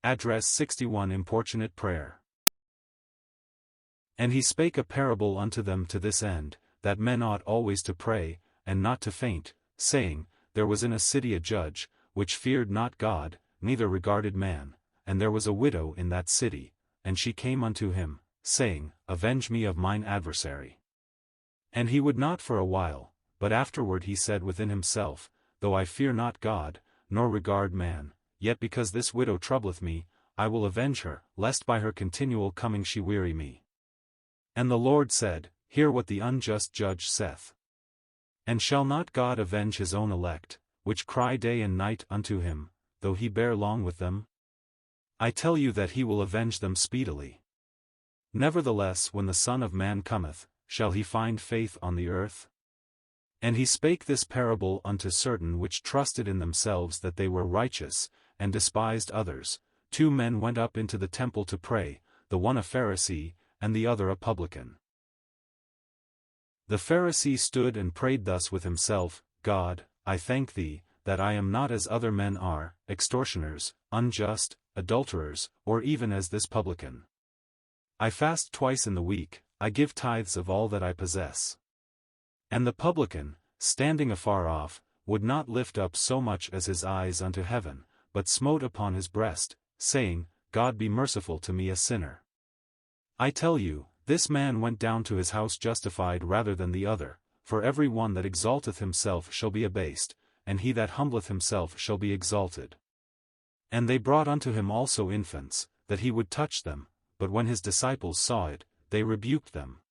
Address 61 Importunate Prayer. And he spake a parable unto them to this end, that men ought always to pray, and not to faint, saying, There was in a city a judge, which feared not God, neither regarded man, and there was a widow in that city, and she came unto him, saying, Avenge me of mine adversary. And he would not for a while, but afterward he said within himself, Though I fear not God, nor regard man, yet because this widow troubleth me, I will avenge her, lest by her continual coming she weary me. And the Lord said, Hear what the unjust judge saith. And shall not God avenge his own elect, which cry day and night unto him, though he bear long with them? I tell you that he will avenge them speedily. Nevertheless when the Son of Man cometh, shall he find faith on the earth? And he spake this parable unto certain which trusted in themselves that they were righteous, and despised others. 2 men went up into the temple to pray, the one a Pharisee, and the other a publican. The Pharisee stood and prayed thus with himself, God, I thank thee, that I am not as other men are, extortioners, unjust, adulterers, or even as this publican. I fast twice in the week, I give tithes of all that I possess. And the publican, standing afar off, would not lift up so much as his eyes unto heaven, but smote upon his breast, saying, God be merciful to me a sinner. I tell you, this man went down to his house justified rather than the other, for every one that exalteth himself shall be abased, and he that humbleth himself shall be exalted. And they brought unto him also infants, that he would touch them, but when his disciples saw it, they rebuked them.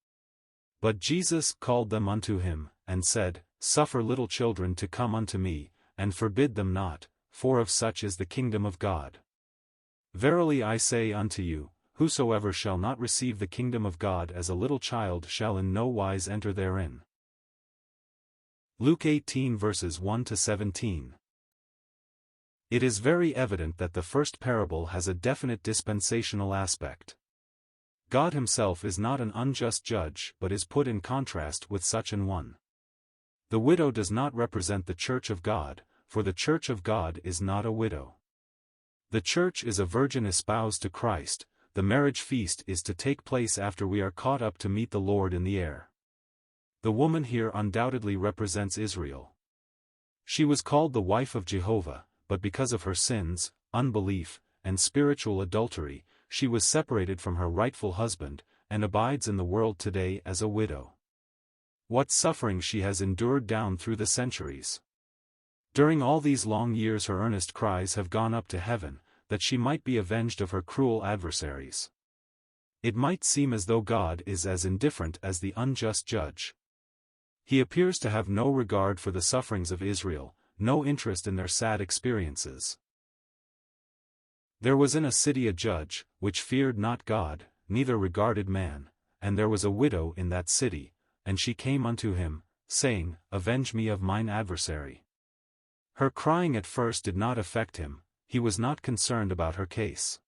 But Jesus called them unto him, and said, Suffer little children to come unto me, and forbid them not, for of such is the kingdom of God. Verily I say unto you, whosoever shall not receive the kingdom of God as a little child shall in no wise enter therein. Luke 18 verses 1-17. It is very evident that the first parable has a definite dispensational aspect. God himself is not an unjust judge but is put in contrast with such an one. The widow does not represent the Church of God, for the Church of God is not a widow. The Church is a virgin espoused to Christ. The marriage feast is to take place after we are caught up to meet the Lord in the air. The woman here undoubtedly represents Israel. She was called the wife of Jehovah, but because of her sins, unbelief, and spiritual adultery, she was separated from her rightful husband, and abides in the world today as a widow. What suffering she has endured down through the centuries. During all these long years her earnest cries have gone up to heaven, that she might be avenged of her cruel adversaries. It might seem as though God is as indifferent as the unjust judge. He appears to have no regard for the sufferings of Israel, no interest in their sad experiences. There was in a city a judge, which feared not God, neither regarded man, and there was a widow in that city, and she came unto him, saying, Avenge me of mine adversary. Her crying at first did not affect him, he was not concerned about her case.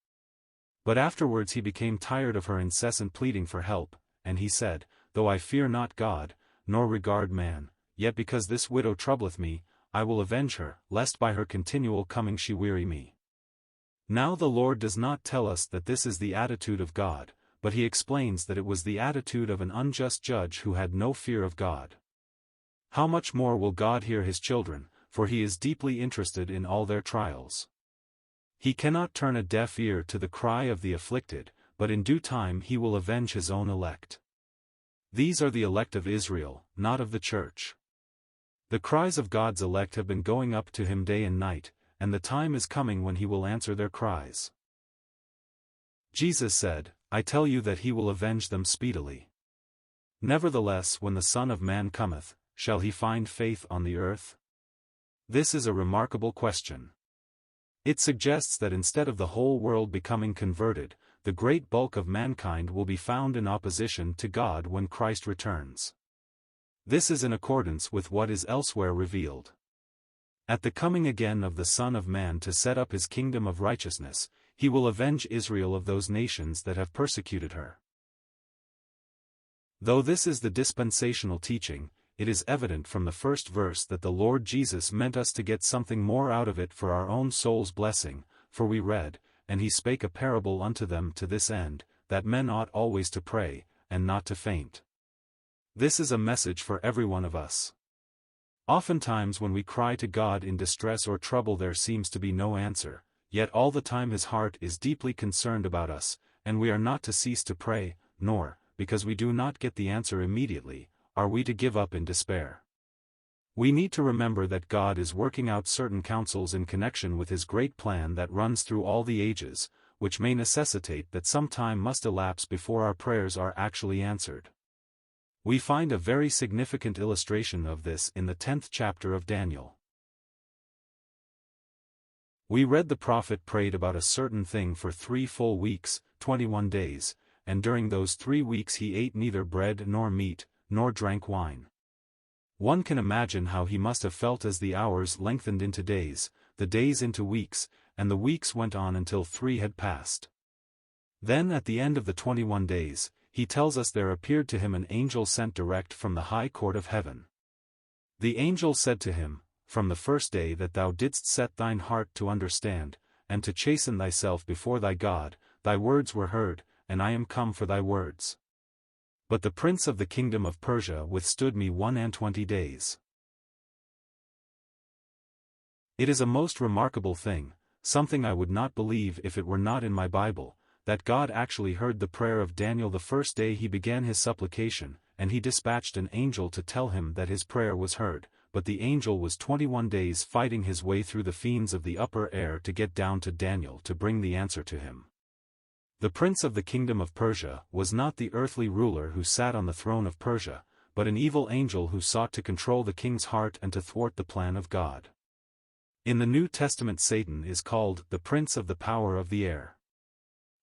But afterwards he became tired of her incessant pleading for help, and he said, Though I fear not God, nor regard man, yet because this widow troubleth me, I will avenge her, lest by her continual coming she weary me. Now the Lord does not tell us that this is the attitude of God, but he explains that it was the attitude of an unjust judge who had no fear of God. How much more will God hear his children, for he is deeply interested in all their trials. He cannot turn a deaf ear to the cry of the afflicted, but in due time he will avenge his own elect. These are the elect of Israel, not of the Church. The cries of God's elect have been going up to him day and night, and the time is coming when he will answer their cries. Jesus said, I tell you that he will avenge them speedily. Nevertheless when the Son of Man cometh, shall he find faith on the earth? This is a remarkable question. It suggests that instead of the whole world becoming converted, the great bulk of mankind will be found in opposition to God when Christ returns. This is in accordance with what is elsewhere revealed. At the coming again of the Son of Man to set up his kingdom of righteousness, he will avenge Israel of those nations that have persecuted her. Though this is the dispensational teaching, it is evident from the first verse that the Lord Jesus meant us to get something more out of it for our own soul's blessing, for we read, and he spake a parable unto them to this end, that men ought always to pray, and not to faint. This is a message for every one of us. Oftentimes when we cry to God in distress or trouble there seems to be no answer, yet all the time his heart is deeply concerned about us, and we are not to cease to pray, nor, because we do not get the answer immediately, are we to give up in despair. We need to remember that God is working out certain counsels in connection with his great plan that runs through all the ages, which may necessitate that some time must elapse before our prayers are actually answered. We find a very significant illustration of this in the 10th chapter of Daniel. We read the prophet prayed about a certain thing for 3 full weeks, 21 days, and during those 3 weeks he ate neither bread nor meat, nor drank wine. One can imagine how he must have felt as the hours lengthened into days, the days into weeks, and the weeks went on until 3 had passed. Then at the end of the 21 days, he tells us there appeared to him an angel sent direct from the high court of heaven. The angel said to him, From the first day that thou didst set thine heart to understand, and to chasten thyself before thy God, thy words were heard, and I am come for thy words. But the prince of the kingdom of Persia withstood me 21 days. It is a most remarkable thing, something I would not believe if it were not in my Bible, that God actually heard the prayer of Daniel the first day he began his supplication, and he dispatched an angel to tell him that his prayer was heard, but the angel was 21 days fighting his way through the fiends of the upper air to get down to Daniel to bring the answer to him. The prince of the kingdom of Persia was not the earthly ruler who sat on the throne of Persia, but an evil angel who sought to control the king's heart and to thwart the plan of God. In the New Testament Satan is called the prince of the power of the air.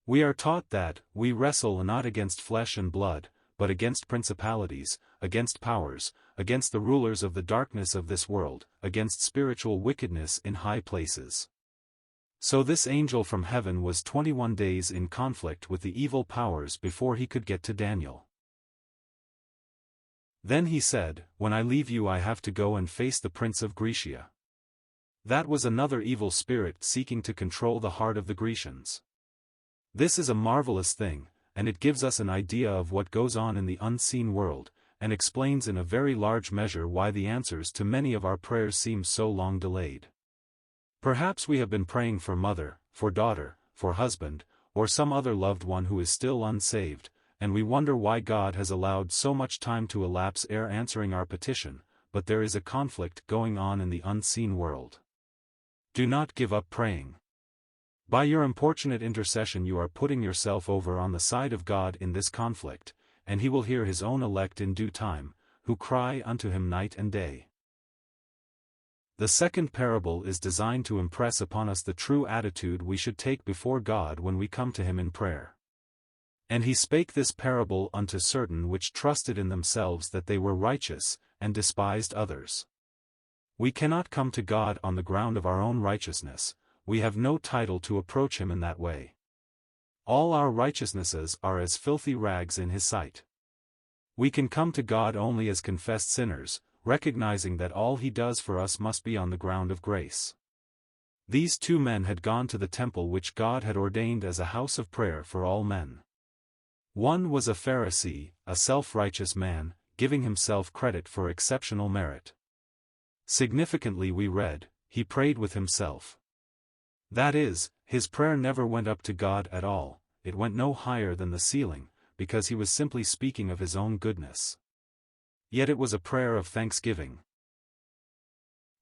We are taught that, we wrestle not against flesh and blood, but against principalities, against powers, against the rulers of the darkness of this world, against spiritual wickedness in high places. So this angel from heaven was 21 days in conflict with the evil powers before he could get to Daniel. Then he said, When I leave you I have to go and face the prince of Grecia. That was another evil spirit seeking to control the heart of the Grecians. This is a marvelous thing, and it gives us an idea of what goes on in the unseen world, and explains in a very large measure why the answers to many of our prayers seem so long delayed. Perhaps we have been praying for mother, for daughter, for husband, or some other loved one who is still unsaved, and we wonder why God has allowed so much time to elapse ere answering our petition, but there is a conflict going on in the unseen world. Do not give up praying. By your importunate intercession you are putting yourself over on the side of God in this conflict, and he will hear his own elect in due time, who cry unto him night and day. The second parable is designed to impress upon us the true attitude we should take before God when we come to him in prayer. And he spake this parable unto certain which trusted in themselves that they were righteous, and despised others. We cannot come to God on the ground of our own righteousness. We have no title to approach him in that way. All our righteousnesses are as filthy rags in his sight. We can come to God only as confessed sinners, recognizing that all he does for us must be on the ground of grace. These 2 men had gone to the temple which God had ordained as a house of prayer for all men. One was a Pharisee, a self-righteous man, giving himself credit for exceptional merit. Significantly we read, he prayed with himself. That is, his prayer never went up to God at all, it went no higher than the ceiling, because he was simply speaking of his own goodness. Yet it was a prayer of thanksgiving.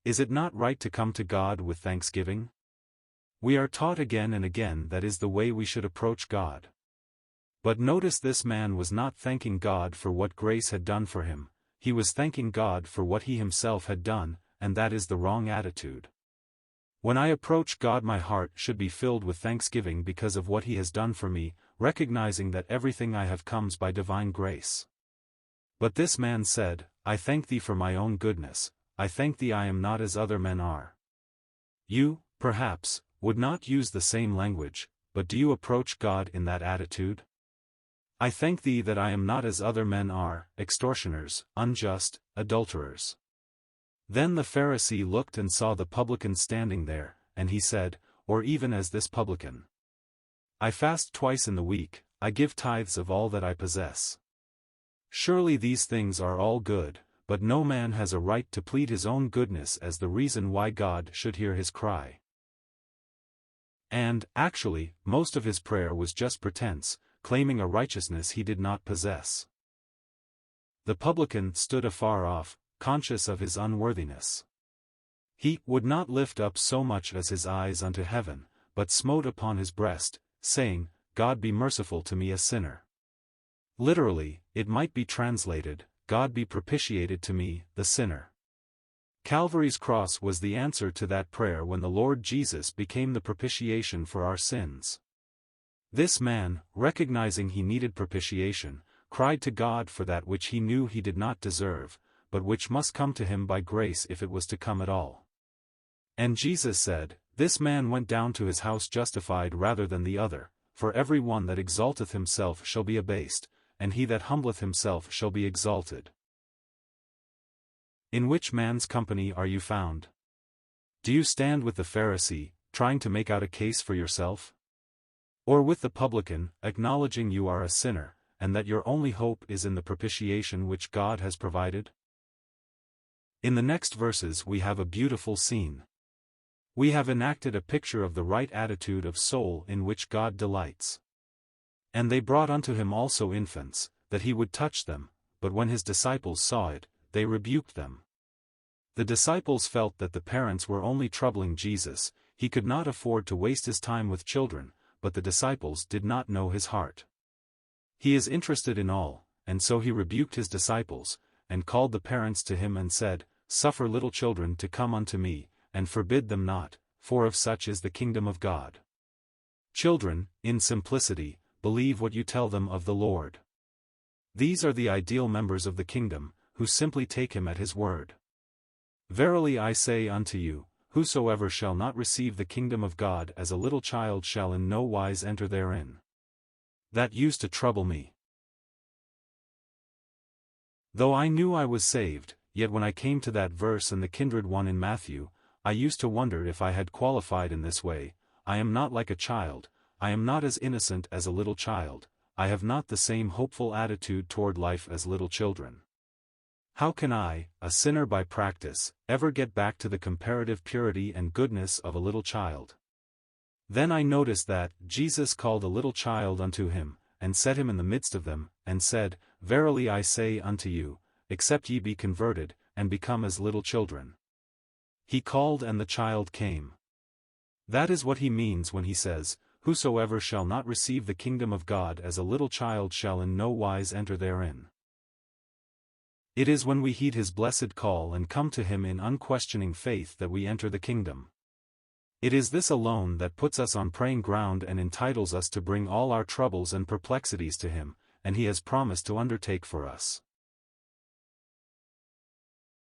Is it not right to come to God with thanksgiving? We are taught again and again that is the way we should approach God. But notice this man was not thanking God for what grace had done for him, he was thanking God for what he himself had done, and that is the wrong attitude. When I approach God my heart should be filled with thanksgiving because of what he has done for me, recognizing that everything I have comes by divine grace. But this man said, I thank thee for my own goodness, I thank thee I am not as other men are. You, perhaps, would not use the same language, but do you approach God in that attitude? I thank thee that I am not as other men are, extortioners, unjust, adulterers. Then the Pharisee looked and saw the publican standing there, and he said, or even as this publican. I fast twice in the week, I give tithes of all that I possess. Surely these things are all good, but no man has a right to plead his own goodness as the reason why God should hear his cry. And, actually, most of his prayer was just pretense, claiming a righteousness he did not possess. The publican stood afar off, conscious of his unworthiness. He would not lift up so much as his eyes unto heaven, but smote upon his breast, saying, God be merciful to me a sinner. Literally, it might be translated, God be propitiated to me, the sinner. Calvary's cross was the answer to that prayer when the Lord Jesus became the propitiation for our sins. This man, recognizing he needed propitiation, cried to God for that which he knew he did not deserve, but which must come to him by grace if it was to come at all. And Jesus said, This man went down to his house justified rather than the other, for every one that exalteth himself shall be abased, and he that humbleth himself shall be exalted. In which man's company are you found? Do you stand with the Pharisee, trying to make out a case for yourself? Or with the publican, acknowledging you are a sinner, and that your only hope is in the propitiation which God has provided? In the next verses we have a beautiful scene. We have enacted a picture of the right attitude of soul in which God delights. And they brought unto him also infants, that he would touch them, but when his disciples saw it, they rebuked them. The disciples felt that the parents were only troubling Jesus, he could not afford to waste his time with children, but the disciples did not know his heart. He is interested in all, and so he rebuked his disciples, and called the parents to him and said, Suffer little children to come unto me, and forbid them not, for of such is the kingdom of God. Children, in simplicity, believe what you tell them of the Lord. These are the ideal members of the kingdom, who simply take him at his word. Verily I say unto you, whosoever shall not receive the kingdom of God as a little child shall in no wise enter therein. That used to trouble me. Though I knew I was saved, yet when I came to that verse and the kindred one in Matthew, I used to wonder if I had qualified in this way. I am not like a child, I am not as innocent as a little child, I have not the same hopeful attitude toward life as little children. How can I, a sinner by practice, ever get back to the comparative purity and goodness of a little child? Then I noticed that Jesus called a little child unto him, and set him in the midst of them, and said, Verily I say unto you, except ye be converted, and become as little children. He called and the child came. That is what he means when he says, Whosoever shall not receive the kingdom of God as a little child shall in no wise enter therein. It is when we heed his blessed call and come to him in unquestioning faith that we enter the kingdom. It is this alone that puts us on praying ground and entitles us to bring all our troubles and perplexities to him, and he has promised to undertake for us.